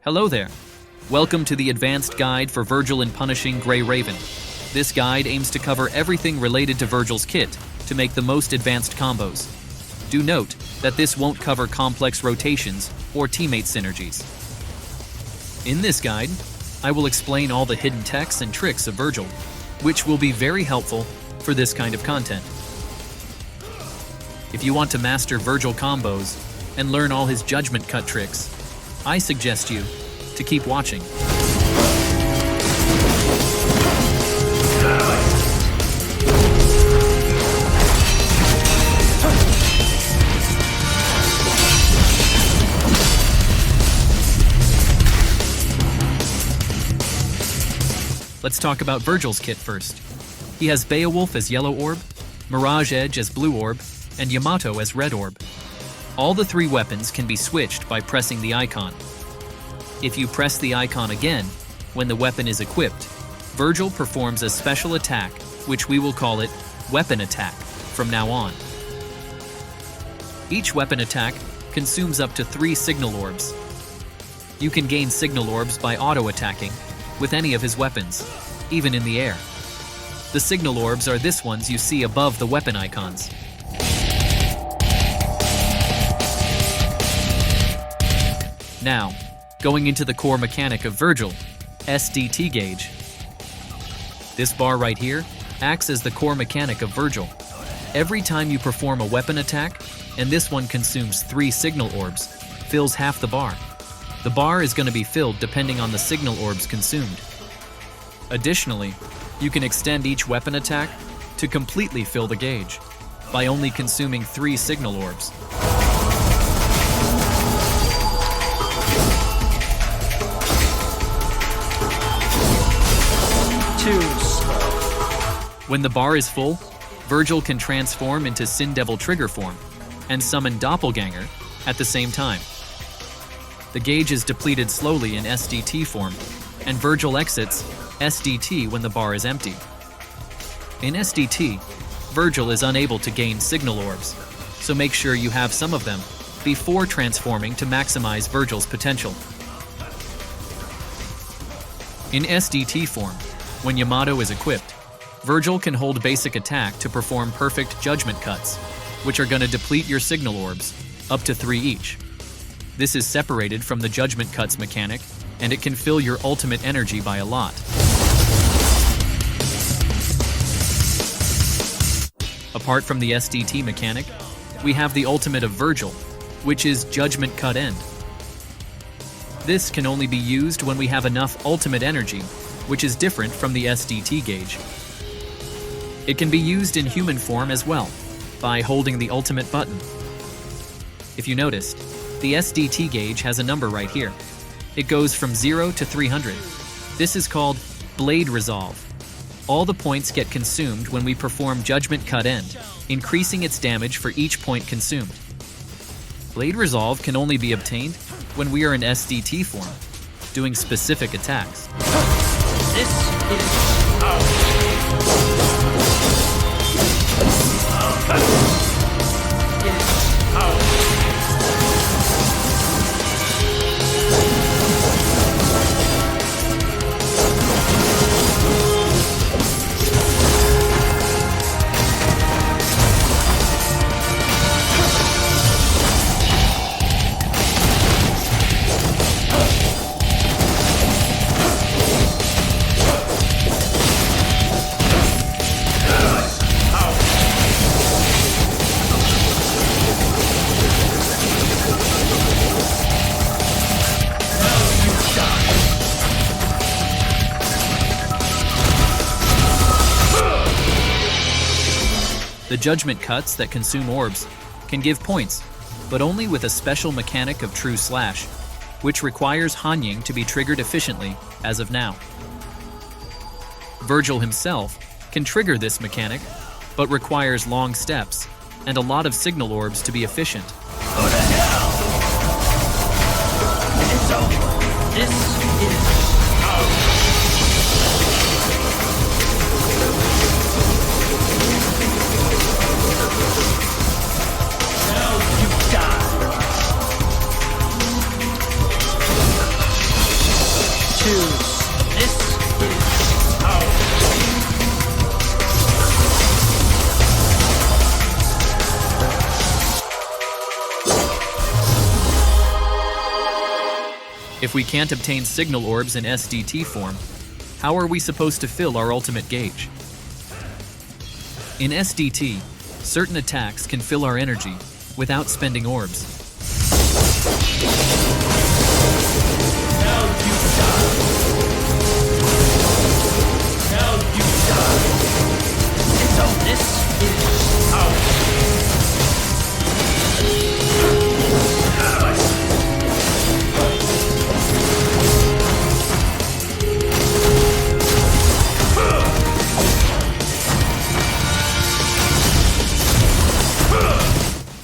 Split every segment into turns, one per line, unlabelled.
Hello there. Welcome to the Advanced Guide for Vergil in Punishing Grey Raven. This guide aims to cover everything related to Vergil's kit to make the most advanced combos. Do note that this won't cover complex rotations or teammate synergies. In this guide, I will explain all the hidden techs and tricks of Vergil, which will be very helpful for this kind of content. If you want to master Vergil combos and learn all his Judgement Cut tricks, I suggest you to keep watching. Let's talk about Vergil's kit first. He has Beowulf as Yellow Orb, Mirage Edge as Blue Orb, and Yamato as Red Orb. All the three weapons can be switched by pressing the icon. If you press the icon again, when the weapon is equipped, Vergil performs a special attack, which we will call it Weapon Attack from now on. Each weapon attack consumes up to 3 Signal Orbs. You can gain Signal Orbs by auto-attacking with any of his weapons, even in the air. The Signal Orbs are these ones you see above the weapon icons. Now, going into the core mechanic of Vergil, SDT gauge. This bar right here acts as the core mechanic of Vergil. Every time you perform a weapon attack, and this one consumes 3 Signal Orbs, fills half the bar. The bar is going to be filled depending on the Signal Orbs consumed. Additionally, you can extend each weapon attack to completely fill the gauge by only consuming 3 Signal Orbs. When the bar is full, Vergil can transform into Sin Devil trigger form and summon Doppelganger at the same time. The gauge is depleted slowly in SDT form, and Vergil exits SDT when the bar is empty. In SDT, Vergil is unable to gain Signal Orbs, so make sure you have some of them before transforming to maximize Vergil's potential. In SDT form, when Yamato is equipped, Vergil can hold basic attack to perform perfect Judgement Cuts, which are going to deplete your Signal Orbs, up to 3 each. This is separated from the Judgement Cuts mechanic, and it can fill your ultimate energy by a lot. Apart from the SDT mechanic, we have the ultimate of Vergil, which is Judgement Cut End. This can only be used when we have enough ultimate energy, which is different from the SDT gauge. It can be used in human form as well, by holding the ultimate button. If you noticed, the SDT gauge has a number right here. It goes from 0 to 300. This is called Blade Resolve. All the points get consumed when we perform Judgement Cut End, increasing its damage for each point consumed. Blade Resolve can only be obtained when we are in SDT form, doing specific attacks.
This is out.
The Judgement Cuts that consume orbs can give points, but only with a special mechanic of True Slash, which requires Hanying to be triggered efficiently as of now. Vergil himself can trigger this mechanic, but requires long steps and a lot of Signal Orbs to be efficient.
Go to hell! It's over. This is out. Now you die.
If we can't obtain signal orbs in SDT form, how are we supposed to fill our ultimate gauge? In SDT, certain attacks can fill our energy without spending orbs.
Now you die. Now you die. And so this is our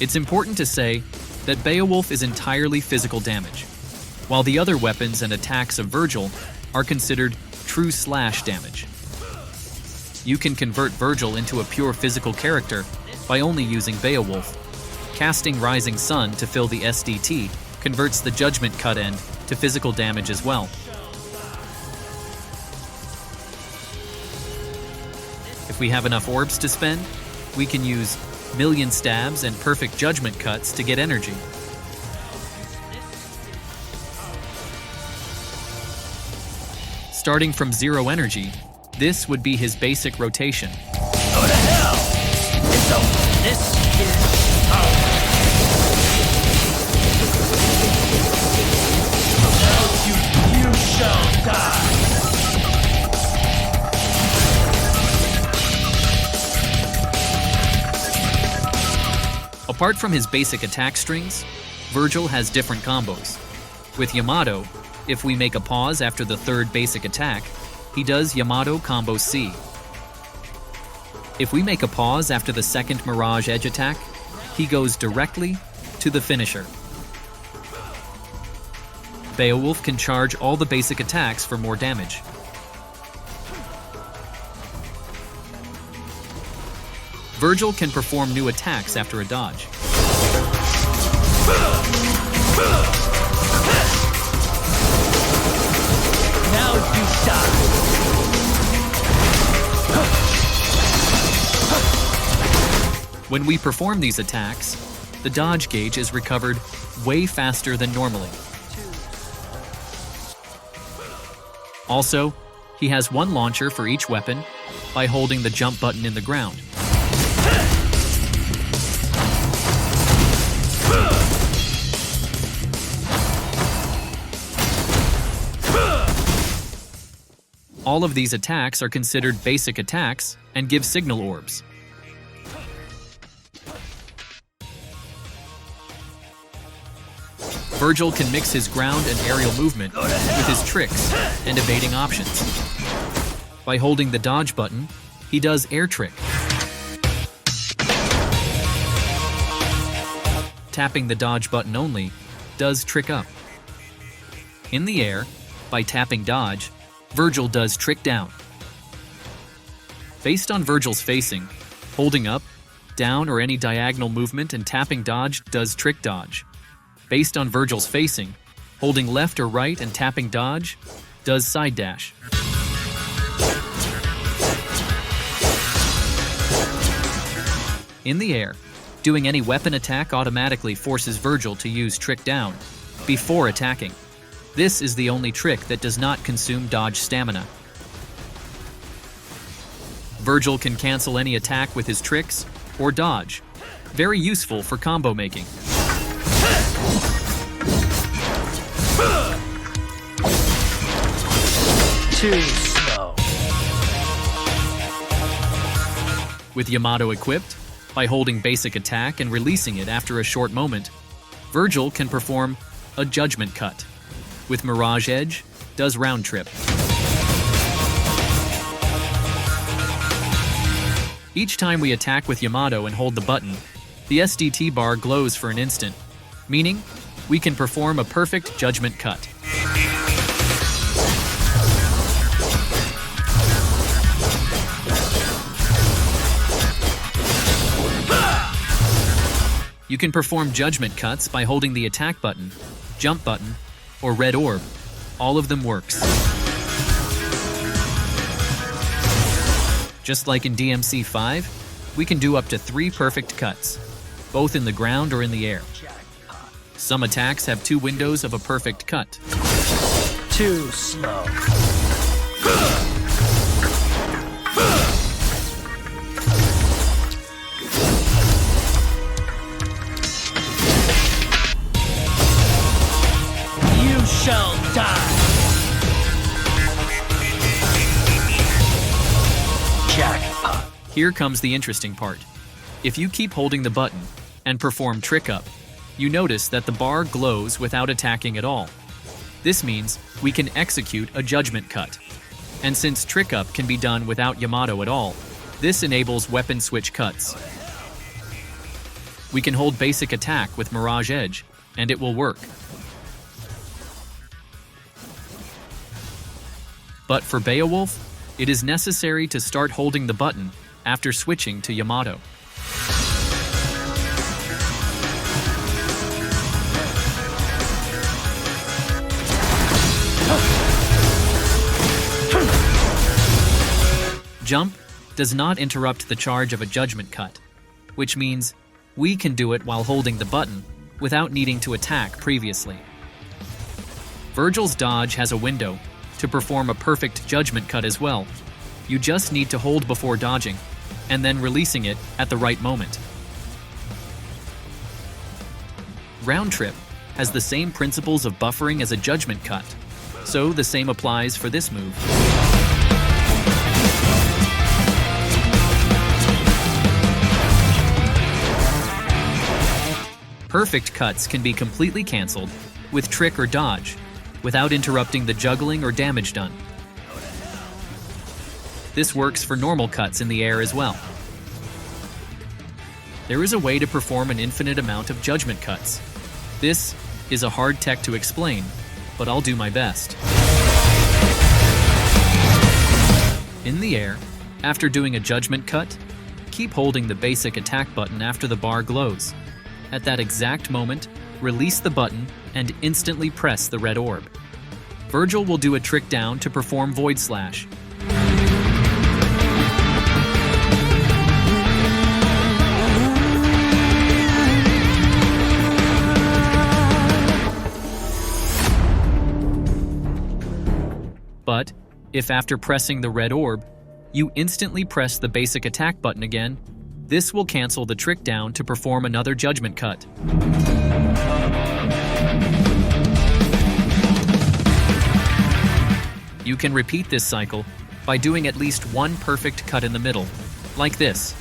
It's important to say that Beowulf is entirely physical damage, while the other weapons and attacks of Vergil are considered true slash damage. You can convert Vergil into a pure physical character by only using Beowulf. Casting Rising Sun to fill the SDT converts the Judgement Cut End to physical damage as well. If we have enough orbs to spend, we can use Million Stabs and Perfect Judgment Cuts to get energy. Starting from 0 energy, this would be his basic rotation.
Go to hell! And so this is our now you shall die.
Apart from his basic attack strings, Vergil has different combos. With Yamato, if we make a pause after the 3rd basic attack, he does Yamato Combo C. If we make a pause after the 2nd Mirage Edge attack, he goes directly to the finisher. Beowulf can charge all the basic attacks for more damage. Vergil can perform new attacks after a dodge.
Now you die.
When we perform these attacks, the dodge gauge is recovered way faster than normally. Also, he has 1 launcher for each weapon by holding the jump button in the ground. All of these attacks are considered basic attacks and give signal orbs. Vergil can mix his ground and aerial movement with his tricks and evading options. By holding the dodge button, he does air trick. Tapping the dodge button only does trick up. In the air, by tapping dodge, Vergil does trick down. Based on Vergil's facing, holding up, down, or any diagonal movement and tapping dodge does trick dodge. Based on Vergil's facing, holding left or right and tapping dodge does side dash. In the air, doing any weapon attack automatically forces Vergil to use trick down before attacking. This is the only trick that does not consume dodge stamina. Vergil can cancel any attack with his tricks or dodge. Very useful for combo making.
Too slow.
With Yamato equipped, by holding basic attack and releasing it after a short moment, Vergil can perform a Judgement Cut. With Mirage Edge, does round trip. Each time we attack with Yamato and hold the button, the SDT bar glows for an instant, meaning we can perform a perfect Judgement Cut. You can perform Judgement Cuts by holding the attack button, jump button, or red orb. All of them works. Just like in DMC 5, we can do up to 3 perfect cuts, both in the ground or in the air. Some attacks have 2 windows of a perfect cut.
Too slow. You shall die. Jackpot.
Here comes the interesting part. If you keep holding the button and perform Trick Up, you notice that the bar glows without attacking at all. This means we can execute a Judgment Cut. And since Trick Up can be done without Yamato at all, this enables weapon switch cuts. We can hold basic attack with Mirage Edge, and it will work. But for Beowulf, it is necessary to start holding the button after switching to Yamato. Jump does not interrupt the charge of a Judgment Cut, which means we can do it while holding the button without needing to attack previously. Vergil's dodge has a window to perform a perfect Judgment Cut as well. You just need to hold before dodging, and then releasing it at the right moment. Round Trip has the same principles of buffering as a Judgment Cut, so the same applies for this move. Perfect cuts can be completely cancelled with Trick or Dodge, without interrupting the juggling or damage done. This works for normal cuts in the air as well. There is a way to perform an infinite amount of Judgment Cuts. This is a hard tech to explain, but I'll do my best. In the air, after doing a Judgment Cut, keep holding the basic attack button after the bar glows. At that exact moment, release the button and instantly press the red orb. Vergil will do a trick down to perform Void Slash. But if after pressing the red orb, you instantly press the basic attack button again, this will cancel the trick down to perform another Judgment Cut. You can repeat this cycle by doing at least one perfect cut in the middle, like this.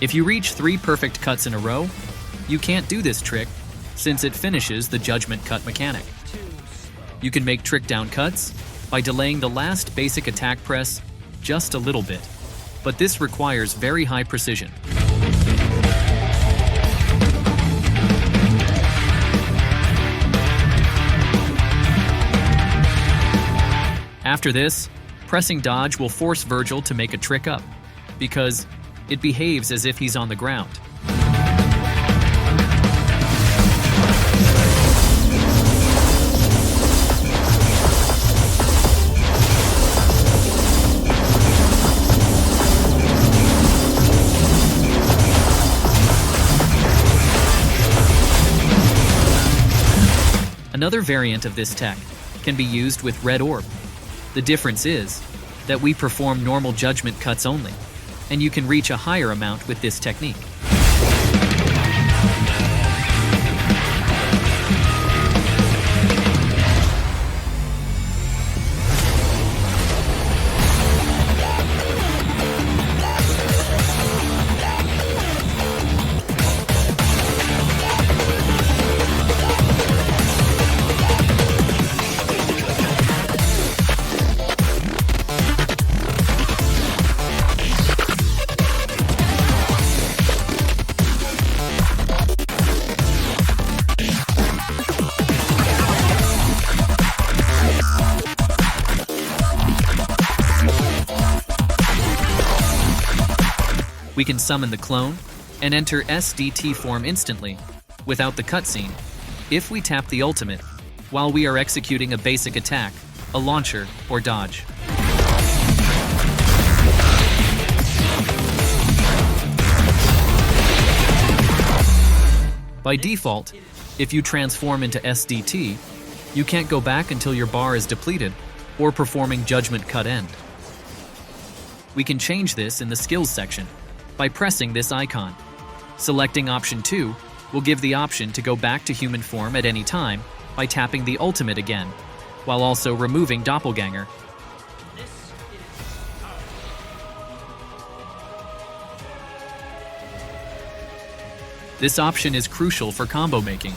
If you reach 3 perfect cuts in a row, you can't do this trick since it finishes the Judgment Cut mechanic. You can make trick down cuts by delaying the last basic attack press just a little bit, but this requires very high precision. After this, pressing dodge will force Vergil to make a trick up, because it behaves as if he's on the ground. Another variant of this tech can be used with Red Orb. The difference is that we perform normal Judgment Cuts only, and you can reach a higher amount with this technique. We can summon the clone and enter SDT form instantly, without the cutscene, if we tap the ultimate while we are executing a basic attack, a launcher, or dodge. By default, if you transform into SDT, you can't go back until your bar is depleted or performing Judgement Cut End. We can change this in the Skills section by pressing this icon. Selecting option 2 will give the option to go back to human form at any time by tapping the ultimate again, while also removing Doppelganger. This option is crucial for combo making,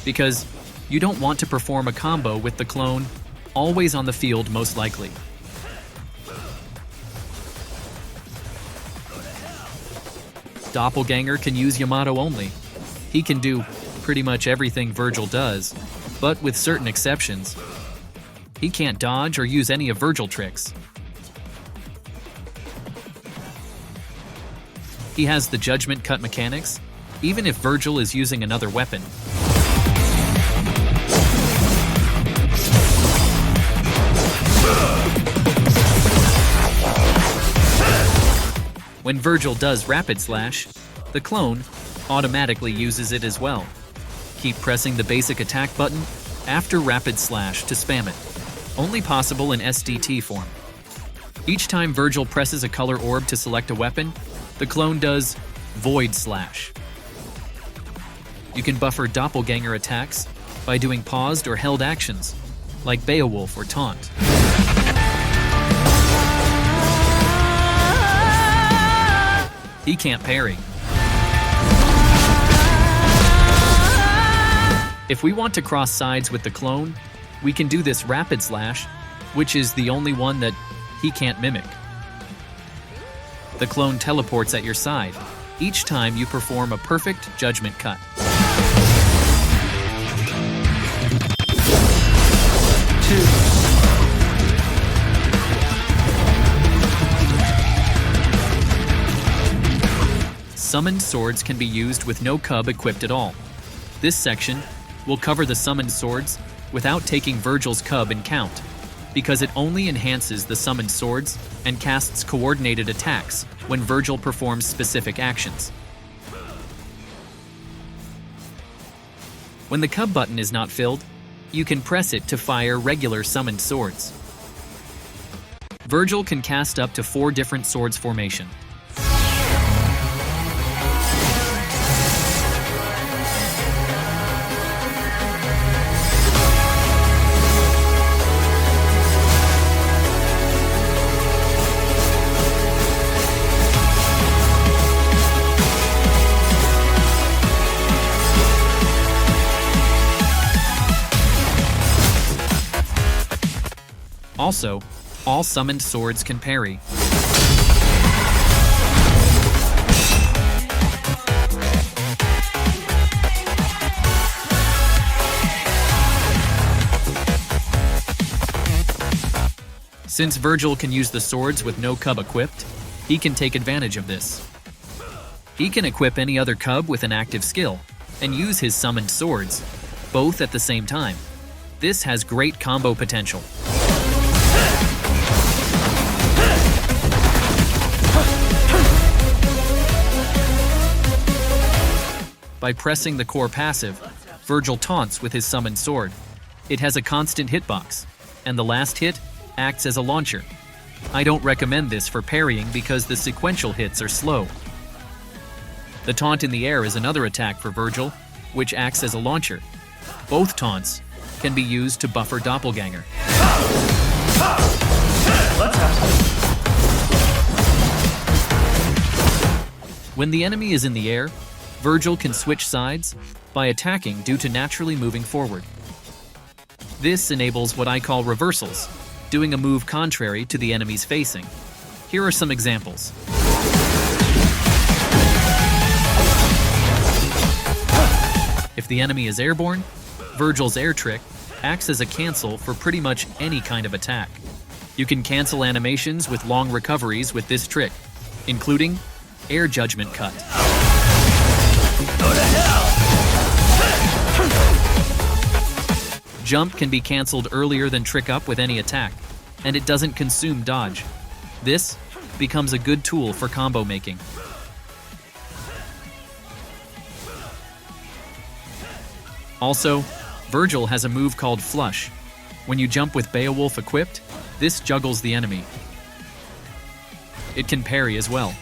because you don't want to perform a combo with the clone always on the field most likely. Doppelganger can use Yamato only. He can do pretty much everything Vergil does, but with certain exceptions. He can't dodge or use any of Vergil tricks. He has the Judgement Cut mechanics, even if Vergil is using another weapon. When Vergil does Rapid Slash, the clone automatically uses it as well. Keep pressing the basic attack button after Rapid Slash to spam it. Only possible in SDT form. Each time Vergil presses a color orb to select a weapon, the clone does Void Slash. You can buffer Doppelganger attacks by doing paused or held actions, like Beowulf or Taunt. He can't parry. If we want to cross sides with the clone, we can do this Rapid Slash, which is the only one that he can't mimic. The clone teleports at your side each time you perform a perfect Judgement Cut. Summoned Swords can be used with no CUB equipped at all. This section will cover the Summoned Swords without taking Vergil's CUB in count, because it only enhances the Summoned Swords and casts coordinated attacks when Vergil performs specific actions. When the CUB button is not filled, you can press it to fire regular Summoned Swords. Vergil can cast up to 4 different swords formation. Also, all Summoned Swords can parry. Since Vergil can use the swords with no CUB equipped, he can take advantage of this. He can equip any other CUB with an active skill and use his Summoned Swords, both at the same time. This has great combo potential. By pressing the core passive, Vergil taunts with his Summoned Sword. It has a constant hitbox, and the last hit acts as a launcher. I don't recommend this for parrying because the sequential hits are slow. The Taunt in the air is another attack for Vergil, which acts as a launcher. Both taunts can be used to buffer Doppelganger. When the enemy is in the air, Vergil can switch sides by attacking due to naturally moving forward. This enables what I call reversals, doing a move contrary to the enemy's facing. Here are some examples. If the enemy is airborne, Vergil's air trick acts as a cancel for pretty much any kind of attack. You can cancel animations with long recoveries with this trick, including Air Judgement Cut.
Go to hell!
Jump can be cancelled earlier than Trick Up with any attack, and it doesn't consume dodge. This becomes a good tool for combo making. Also, Vergil has a move called Flush. When you jump with Beowulf equipped, this juggles the enemy. It can parry as well.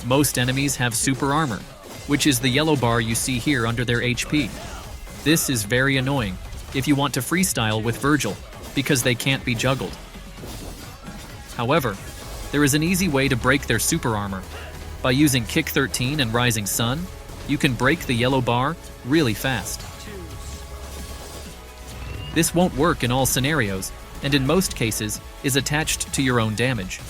Most enemies have super armor, which is the yellow bar you see here under their HP. This is very annoying if you want to freestyle with Vergil, because they can't be juggled. However, there is an easy way to break their super armor. By using Kick 13 and Rising Sun, you can break the yellow bar really fast. This won't work in all scenarios, and in most cases is attached to your own damage.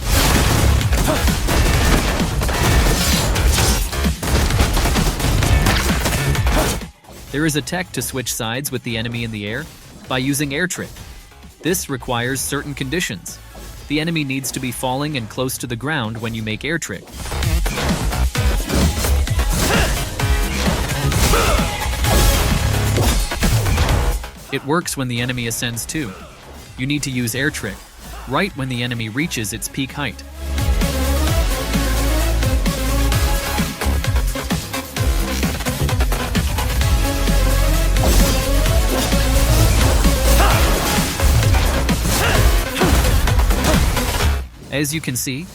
There is a tech to switch sides with the enemy in the air by using Air Trick. This requires certain conditions. The enemy needs to be falling and close to the ground when you make Air Trick. It works when the enemy ascends too. You need to use Air Trick right when the enemy reaches its peak height. As you can see,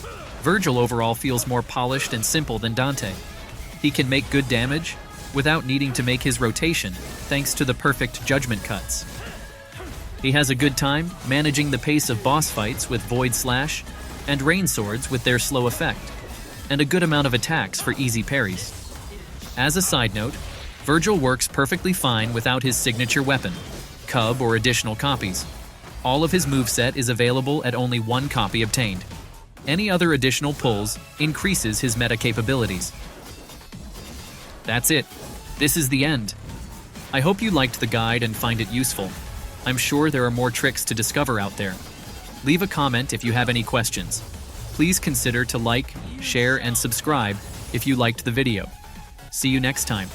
Vergil overall feels more polished and simple than Dante. He can make good damage without needing to make his rotation, thanks to the perfect judgment cuts. He has a good time managing the pace of boss fights with Void Slash and Rain Swords with their slow effect, and a good amount of attacks for easy parries. As a side note, Vergil works perfectly fine without his signature weapon, CUB or additional copies. All of his moveset is available at only one copy obtained. Any other additional pulls increases his meta capabilities. That's it. This is the end. I hope you liked the guide and find it useful. I'm sure there are more tricks to discover out there. Leave a comment if you have any questions. Please consider to like, share, and subscribe if you liked the video. See you next time.